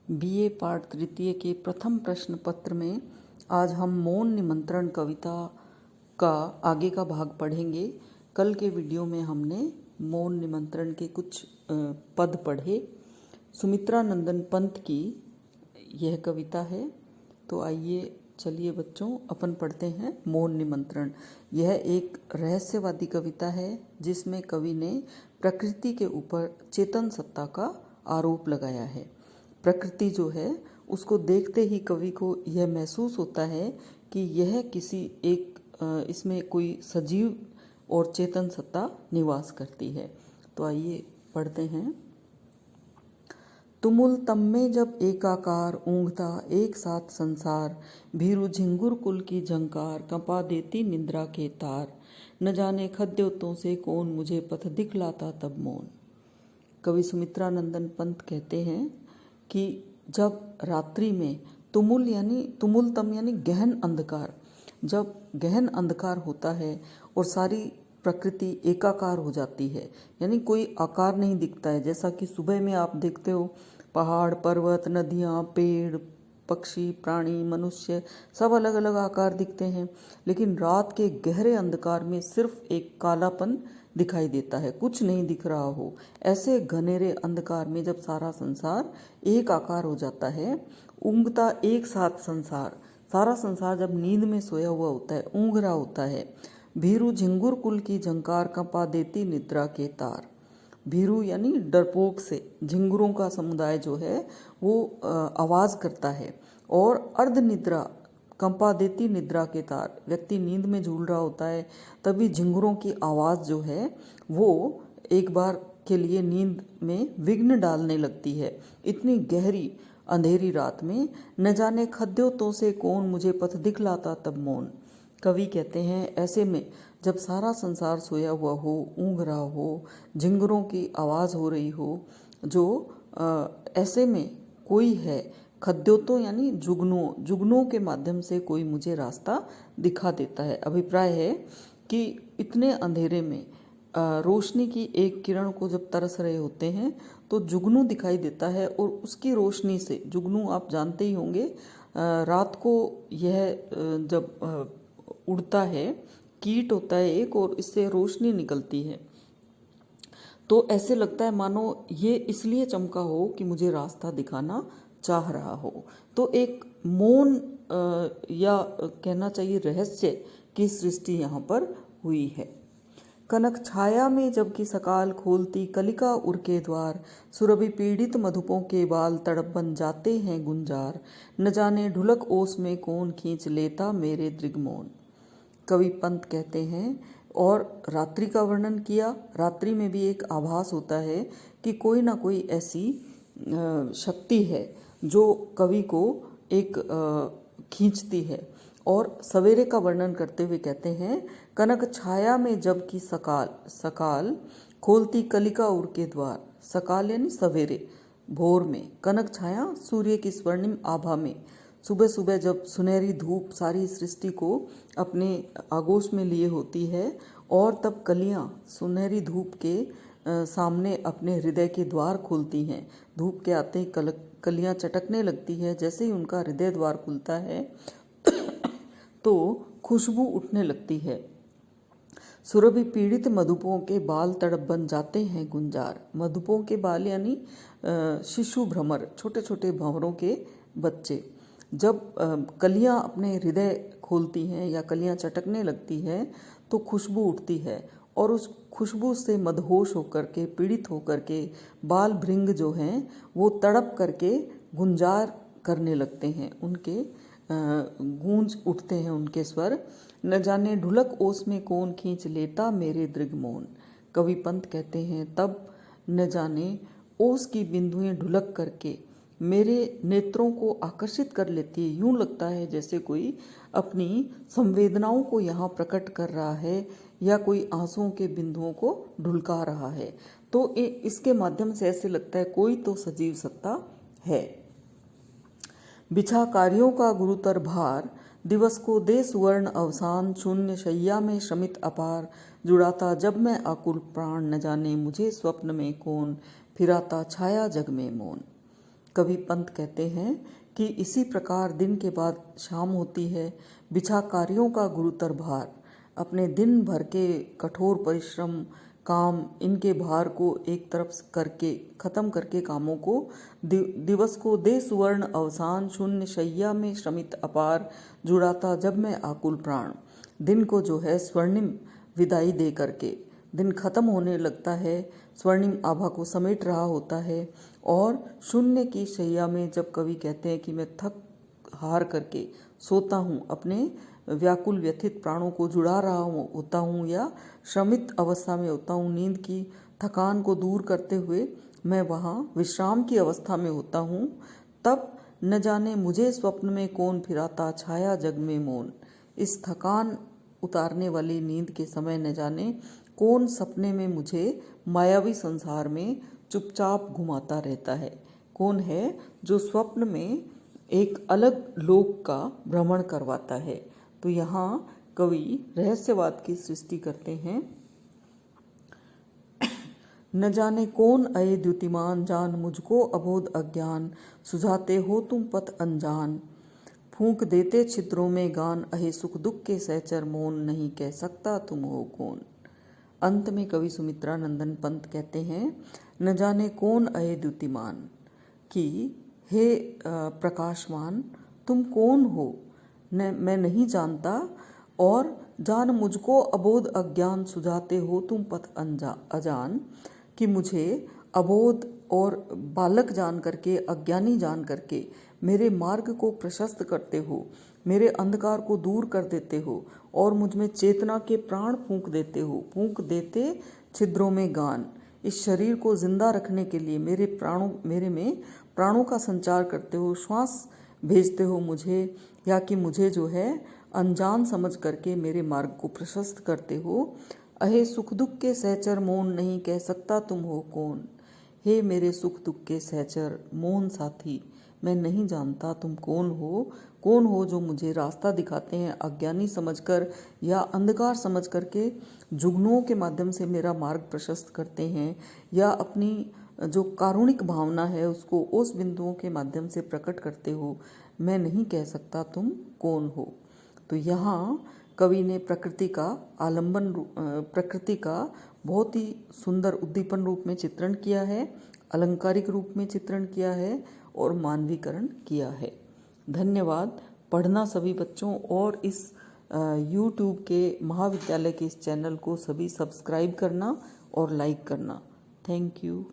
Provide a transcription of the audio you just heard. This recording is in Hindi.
बीए पाठ तृतीय के प्रथम प्रश्न पत्र में आज हम मौन निमंत्रण कविता का आगे का भाग पढ़ेंगे। कल के वीडियो में हमने मौन निमंत्रण के कुछ पद पढ़े। सुमित्रा नंदन पंत की यह कविता है। तो आइए चलिए बच्चों अपन पढ़ते हैं मौन निमंत्रण। यह एक रहस्यवादी कविता है जिसमें कवि ने प्रकृति के ऊपर चेतन सत्ता का आरोप लगाया है। प्रकृति जो है उसको देखते ही कवि को यह महसूस होता है कि यह किसी एक इसमें कोई सजीव और चेतन सत्ता निवास करती है। तो आइए पढ़ते हैं। तुमुल तम में जब एकाकार ऊँघता एक साथ संसार, भीरू झिंगुर कुल की झंकार कंपा देती निद्रा के तार, न जाने खद्योतों से कौन मुझे पथ दिखलाता तब मौन। कवि सुमित्रा नंदन पंत कहते हैं कि जब रात्रि में तुमुलतम यानी गहन अंधकार, जब गहन अंधकार होता है और सारी प्रकृति एकाकार हो जाती है, यानी कोई आकार नहीं दिखता है। जैसा कि सुबह में आप देखते हो पहाड़, पर्वत, नदियाँ, पेड़, पक्षी, प्राणी, मनुष्य सब अलग अलग आकार दिखते हैं, लेकिन रात के गहरे अंधकार में सिर्फ एक कालापन दिखाई देता है, कुछ नहीं दिख रहा हो। ऐसे घनेरे अंधकार में जब सारा संसार एक आकार हो जाता है, ऊँघता एक साथ संसार, सारा संसार जब नींद में सोया हुआ होता है, ऊँघ रहा होता है, भीरू झिंगुर कुल की झंकार कंपा देती निद्रा के तार। भीरू यानी डरपोक से, झिंगुरों का समुदाय जो है वो आवाज़ करता है, और अर्ध निद्रा कंपा देती निद्रा के तार, व्यक्ति नींद में झूल रहा होता है तभी झिंगुरों की आवाज़ जो है वो एक बार के लिए नींद में विघ्न डालने लगती है। इतनी गहरी अंधेरी रात में न जाने खद्योतों से कौन मुझे पथ दिखलाता तब मौन। कवि कहते हैं ऐसे में जब सारा संसार सोया हुआ हो, ऊँघ रहा हो, झिंगुरों की आवाज़ हो रही हो, जो ऐसे में कोई है, खद्योतों यानी जुगनों के माध्यम से कोई मुझे रास्ता दिखा देता है। अभिप्राय है कि इतने अंधेरे में रोशनी की एक किरण को जब तरस रहे होते हैं तो जुगनू दिखाई देता है, और उसकी रोशनी से, जुगनू आप जानते ही होंगे, रात को यह जब उड़ता है, कीट होता है एक, और इससे रोशनी निकलती है, तो ऐसे लगता है मानो ये इसलिए चमका हो कि मुझे रास्ता दिखाना चाह रहा हो। तो एक मौन या कहना चाहिए रहस्य की सृष्टि यहाँ पर हुई है। कनक छाया में जबकि सकाल खोलती कलिका उर के द्वार, सुरभि पीड़ित मधुपों के बाल तड़प बन जाते हैं गुंजार, न जाने ढुलक ओस में कौन खींच लेता मेरे दृगमौन। कवि पंत कहते हैं, और रात्रि का वर्णन किया। रात्रि में भी एक आभास होता है कि कोई ना कोई ऐसी शक्ति है जो कवि को एक खींचती है। और सवेरे का वर्णन करते हुए कहते हैं, कनक छाया में जब की सकाल खोलती कलिका उर के द्वार। सकाल यानी सवेरे, भोर में, कनक छाया सूर्य की स्वर्णिम आभा में, सुबह सुबह जब सुनहरी धूप सारी सृष्टि को अपने आगोश में लिए होती है, और तब कलियां सुनहरी धूप के सामने अपने हृदय के द्वार खोलती हैं। धूप के आते ही कलियां चटकने लगती है। जैसे ही उनका हृदय द्वार खुलता है तो खुशबू उठने लगती है। सुरभि पीड़ित मधुपों के बाल तड़प बन जाते हैं गुंजार। मधुपों के बाल यानी शिशु भ्रमर, छोटे छोटे भंवरों के बच्चे। जब कलियां अपने हृदय खोलती हैं या कलियां चटकने लगती हैं तो खुशबू उठती है, और उस खुशबू से मदहोश होकर के, पीड़ित होकर के बाल भृंग जो हैं वो तड़प करके गुंजार करने लगते हैं, उनके गूंज उठते हैं उनके स्वर। न जाने ढुलक ओस में कौन खींच लेता मेरे दृगमौन। कवि पंत कहते हैं तब न जाने ओस की बिंदुएं ढुलक करके मेरे नेत्रों को आकर्षित कर लेती है। यूं लगता है जैसे कोई अपनी संवेदनाओं को यहाँ प्रकट कर रहा है, या कोई आंसुओं के बिंदुओं को ढुलका रहा है। तो इसके माध्यम से ऐसे लगता है कोई तो सजीव सत्ता है। बिछा कार्यों का गुरुतर भार, दिवस को दे सुवर्ण अवसान, शून्य शैया में श्रमित अपार, जुड़ाता जब मैं आकुल प्राण, न जाने मुझे स्वप्न में कौन फिराता छाया जग में मौन। कवि पंत कहते हैं कि इसी प्रकार दिन के बाद शाम होती है, बिछा कार्यों का गुरुतर भार। अपने दिन भर के कठोर परिश्रम, काम, इनके भार को एक तरफ करके खत्म करके कामों को दिवस को दे सुवर्ण अवसान। शून्य शैया में श्रमित अपार, जुड़ाता जब मैं आकुल प्राण। दिन को जो है स्वर्णिम विदाई दे करके दिन खत्म होने लगता है, स्वर्णिम आभा को समेट रहा होता है। और शून्य की शैया में जब कवि कहते हैं कि मैं थक हार करके सोता हूँ, अपने व्याकुल व्यथित प्राणों को जुड़ा रहा होता हूँ या श्रमित अवस्था में होता हूँ, नींद की थकान को दूर करते हुए मैं वहाँ विश्राम की अवस्था में होता हूँ, तब न जाने मुझे स्वप्न में कौन फिराता, छाया जग में मौन। इस थकान उतारने वाली नींद के समय न जाने कौन सपने में मुझे मायावी संसार में चुपचाप घुमाता रहता है। कौन है जो स्वप्न में एक अलग लोक का भ्रमण करवाता है। तो यहाँ कवि रहस्यवाद की सृष्टि करते हैं। न जाने कौन अये द्युतिमान, जान मुझको अबोध अज्ञान, सुझाते हो तुम पथ अनजान। फूंक देते छिद्रों में गान, अहे सुख दुख के सहचर मौन, नहीं कह सकता तुम हो कौन। अंत में कवि सुमित्रानंदन पंत कहते हैं, न जाने कौन अये द्युतिमान, कि हे प्रकाशमान तुम कौन हो, मैं नहीं जानता। और जान मुझको अबोध अज्ञान, सुझाते हो तुम पथ अजान, कि मुझे अबोध और बालक जान करके, अज्ञानी जान करके मेरे मार्ग को प्रशस्त करते हो, मेरे अंधकार को दूर कर देते हो और मुझ में चेतना के प्राण फूंक देते हो। फूंक देते छिद्रों में गान, इस शरीर को जिंदा रखने के लिए मेरे में प्राणों का संचार करते हो, श्वास भेजते हो मुझे, या कि मुझे जो है अनजान समझ करके मेरे मार्ग को प्रशस्त करते हो। अहे सुख दुख के सहचर मौन, नहीं कह सकता तुम हो कौन। हे मेरे सुख दुख के सहचर मौन साथी, मैं नहीं जानता तुम कौन हो जो मुझे रास्ता दिखाते हैं अज्ञानी समझकर या अंधकार समझ करके, जुगनुओं के माध्यम से मेरा मार्ग प्रशस्त करते हैं, या अपनी जो कारुणिक भावना है उसको उस बिंदुओं के माध्यम से प्रकट करते हो। मैं नहीं कह सकता तुम कौन हो। तो यहाँ कवि ने प्रकृति का आलंबन, प्रकृति का बहुत ही सुंदर उद्दीपन रूप में चित्रण किया है, अलंकारिक रूप में चित्रण किया है और मानवीकरण किया है। धन्यवाद। पढ़ना सभी बच्चों, और इस YouTube के महाविद्यालय के इस चैनल को सभी सब्सक्राइब करना और लाइक करना। Thank you.